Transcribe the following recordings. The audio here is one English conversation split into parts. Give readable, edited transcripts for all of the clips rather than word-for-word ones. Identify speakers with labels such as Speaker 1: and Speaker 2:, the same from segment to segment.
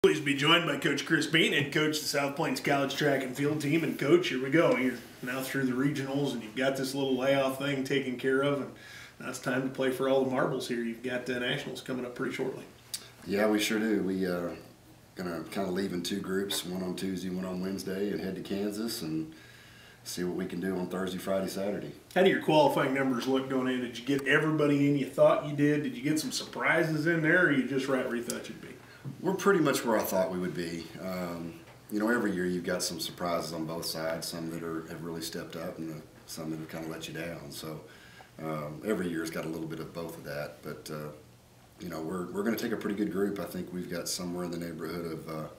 Speaker 1: Pleased to be joined by Coach Chris Beene, head coach of the South Plains College track and field team. And Coach, here we go. You're now through the regionals, and you've got this little layoff thing taken care of, and now it's time to play for all the marbles here. You've got the nationals coming up pretty shortly.
Speaker 2: Yeah, we sure do. We gonna kind of leave in two groups, one on Tuesday, one on Wednesday, and head to Kansas and see what we can do on Thursday, Friday, Saturday.
Speaker 1: How do your qualifying numbers look going in? Did you get everybody in you thought you did? Did you get some surprises in there, or are you just right where you thought you'd be?
Speaker 2: We're pretty much where I thought we would be. You know, every year you've got some surprises on both sides, some that have really stepped up and some that have kind of let you down. So every year's got a little bit of both of that. But, you know, we're going to take a pretty good group. I think we've got somewhere in the neighborhood of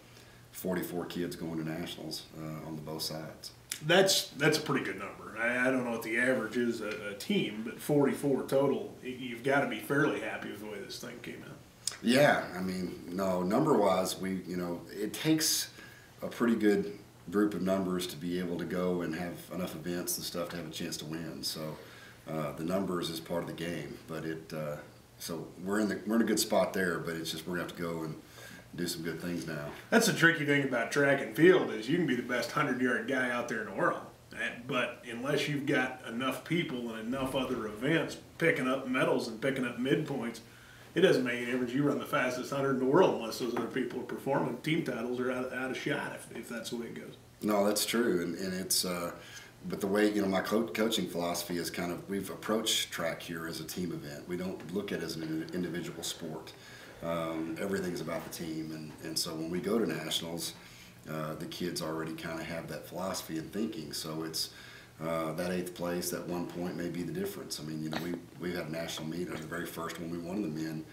Speaker 2: 44 kids going to nationals on both sides.
Speaker 1: That's a pretty good number. I don't know what the average is a team, but 44 total, you've got to be fairly happy with the way this thing came out.
Speaker 2: Yeah, I mean, no, number-wise, it takes a pretty good group of numbers to be able to go and have enough events and stuff to have a chance to win. So the numbers is part of the game, but so we're in a good spot there. But it's just we're gonna have to go and do some good things now. That's
Speaker 1: the tricky thing about track and field is you can be the best 100-yard guy out there in the world, but unless you've got enough people and enough other events picking up medals and picking up midpoints, it doesn't make any difference. You run the fastest 100 in the world unless those other people are performing. Team titles are out of shot if that's the way it goes.
Speaker 2: No, that's true, and it's but the way my coaching philosophy is kind of we've approached track here as a team event. We don't look at it as an individual sport. Everything's about the team, and so when we go to nationals, the kids already kind of have that philosophy and thinking. So it's that 8th place, that 1 point may be the difference. I mean, we had a national meet, the very first one we won in the men.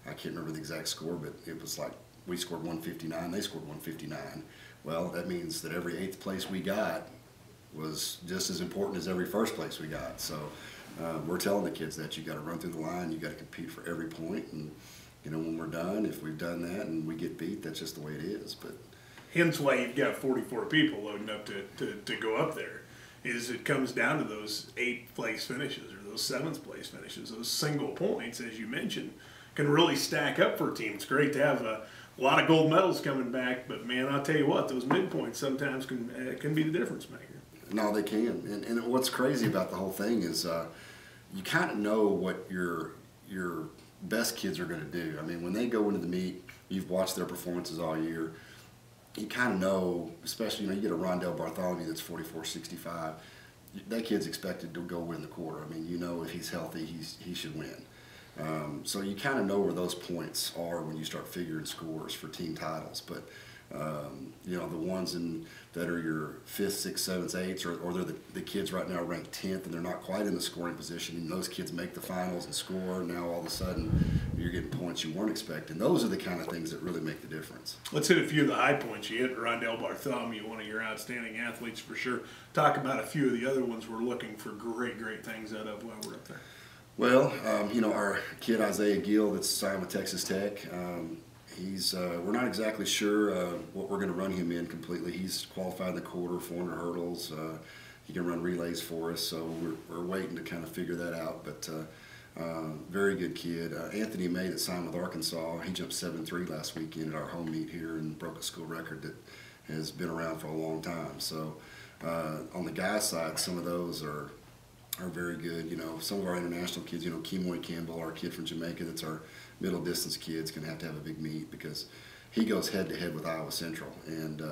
Speaker 2: I can't remember the exact score, but it was like we scored 159, they scored 159. Well, that means that every 8th place we got was just as important as every first place we got. So we're telling the kids that you got to run through the line, you got to compete for every point, and when we're done, if we've done that and we get beat, that's just the way it is. But
Speaker 1: hence why you've got 44 people loading up to go up there. Is it comes down to those 8th place finishes or those 7th place finishes. Those single points, as you mentioned, can really stack up for a team. It's great to have a lot of gold medals coming back, but man, I'll tell you what, those midpoints sometimes can be the difference maker.
Speaker 2: No, they can. And what's crazy about the whole thing is you kind of know what your best kids are going to do. I mean, when they go into the meet, you've watched their performances all year. You kind of know, especially, you get a Rondell Bartholomew that's 44-65. That kid's expected to go win the quarter. I mean, if he's healthy, he should win. So you kind of know where those points are when you start figuring scores for team titles. But the ones that are your 5th, 6th, 7th, 8th, or they're the kids right now ranked 10th and they're not quite in the scoring position, and those kids make the finals and score. Now all of a sudden you're getting points you weren't expecting. Those are the kind of things that really make the difference.
Speaker 1: Let's hit a few of the high points. You hit Rondell Bartholomew, one of your outstanding athletes for sure. Talk about a few of the other ones we're looking for great things out of while we're up there.
Speaker 2: Well, our kid Isaiah Gill that's signed with Texas Tech, we're not exactly sure what we're going to run him in completely. He's qualified in the quarter, 400 hurdles. He can run relays for us, so we're waiting to kind of figure that out. But very good kid. Anthony May that signed with Arkansas, he jumped 7.3 last weekend at our home meet here and broke a school record that has been around for a long time. So on the guys' side, some of those are very good. Some of our international kids, Kemoy Campbell, our kid from Jamaica, that's our middle distance kid's going to have a big meet because he goes head to head with Iowa Central, and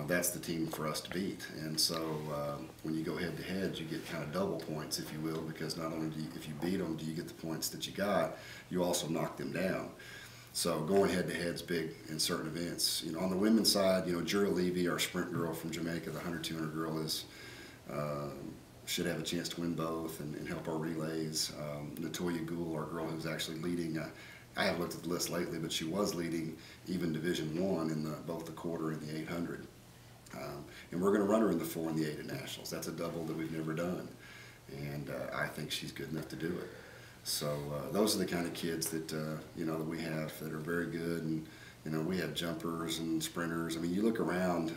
Speaker 2: that's the team for us to beat. And so when you go head to head, you get kind of double points, if you will, because not only if you beat them, do you get the points that you got, you also knock them down. So going head to head's big in certain events. On the women's side, Jura Levy, our sprint girl from Jamaica, the 100-200 girl, is should have a chance to win both and help our relays. Natoya Gould, our girl who's actually leading, I haven't looked at the list lately, but she was leading even Division I in both the quarter and the 800. And we're going to run her in the 4 and the 8 at nationals. That's a double that we've never done, and I think she's good enough to do it. So those are the kind of kids that that we have that are very good, and we have jumpers and sprinters. I mean, you look around.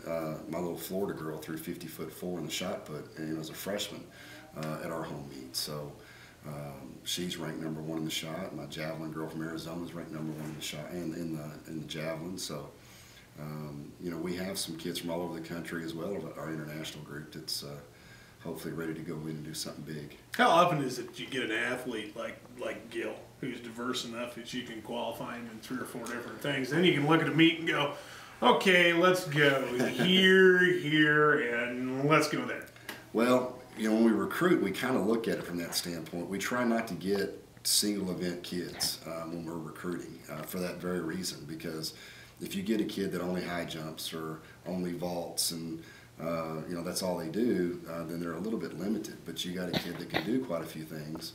Speaker 2: My little Florida girl threw 50'4" in the shot put, and as a freshman at our home meet. So she's ranked #1 in the shot. My javelin girl from Arizona is ranked #1 in the shot and in the javelin. So You know, we have some kids from all over the country as well, our international group that's hopefully ready to go in and do something big.
Speaker 1: How often is it you get an athlete like Gil, who's diverse enough that you can qualify him in 3 or 4 different things? Then you can look at a meet and go, okay, let's go here, and let's go there.
Speaker 2: Well, you know, when we recruit, we kind of look at it from that standpoint. We try not to get single event kids when we're recruiting for that very reason, because if you get a kid that only high jumps or only vaults and you know, that's all they do, then they're a little bit limited. But you got a kid that can do quite a few things.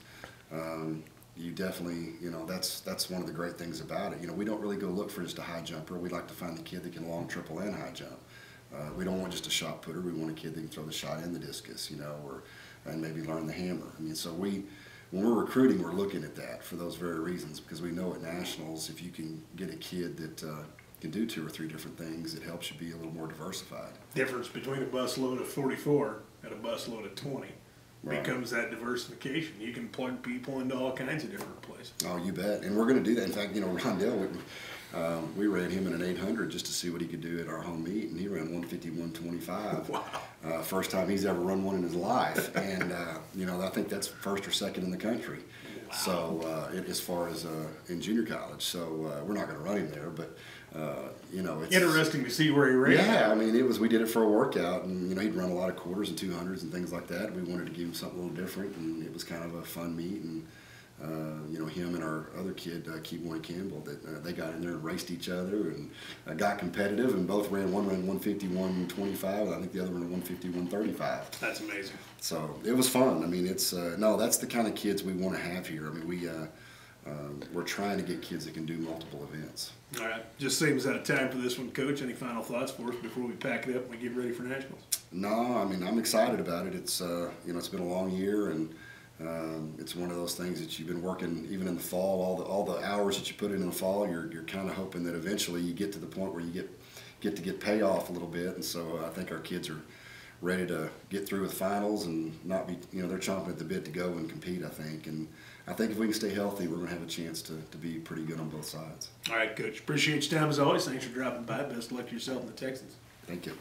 Speaker 2: You definitely, you know, that's one of the great things about it. You know, we don't really go look for just a high jumper. We like to find the kid that can long triple and high jump. We don't want just a shot putter. We want a kid that can throw the shot and the discus, you know, and maybe learn the hammer. I mean, so when we're recruiting, we're looking at that for those very reasons, because we know at nationals, if you can get a kid that can do 2 or 3 different things, it helps you be a little more diversified.
Speaker 1: Difference between a bus load of 44 and a bus load of 20
Speaker 2: Right.
Speaker 1: becomes that diversification. You can plug people into all kinds of different places.
Speaker 2: Oh, you bet. And we're going to do that. In fact, you know, Rondell, we ran him in an 800 just to see what he could do at our home meet, and he ran 150-125.
Speaker 1: Wow.
Speaker 2: First time he's ever run one in his life, and you know, I think that's 1st or 2nd in the country.
Speaker 1: Wow.
Speaker 2: So as far as in junior college, so we're not going to run him there, but you know, it's
Speaker 1: Interesting to see where he ran.
Speaker 2: Yeah, I mean, we did it for a workout, and you know, he'd run a lot of quarters and 200s and things like that. We wanted to give him something a little different, and it was kind of a fun meet. And you know, him and our other kid, Keyboy Campbell, that they got in there and raced each other and got competitive, and both ran 150-125, and I think the other one 150-135.
Speaker 1: That's amazing.
Speaker 2: So it was fun. I mean, it's no, that's the kind of kids we want to have here. I mean, we're trying to get kids that can do multiple events.
Speaker 1: All right. Just seems out of time for this one, Coach. Any final thoughts for us before we pack it up and we get ready for nationals?
Speaker 2: No, I mean, I'm excited about it. It's you know, it's been a long year, and it's one of those things that you've been working even in the fall. All the hours that you put in the fall, you're kind of hoping that eventually you get to the point where you get payoff a little bit. And so I think our kids are ready to get through with finals and not be, you know, they're chomping at the bit to go and compete, I think. And I think if we can stay healthy, we're going to have a chance to be pretty good on both sides.
Speaker 1: All right, Coach. Appreciate your time as always. Thanks for dropping by. Best of luck to yourself and the Texans.
Speaker 2: Thank you.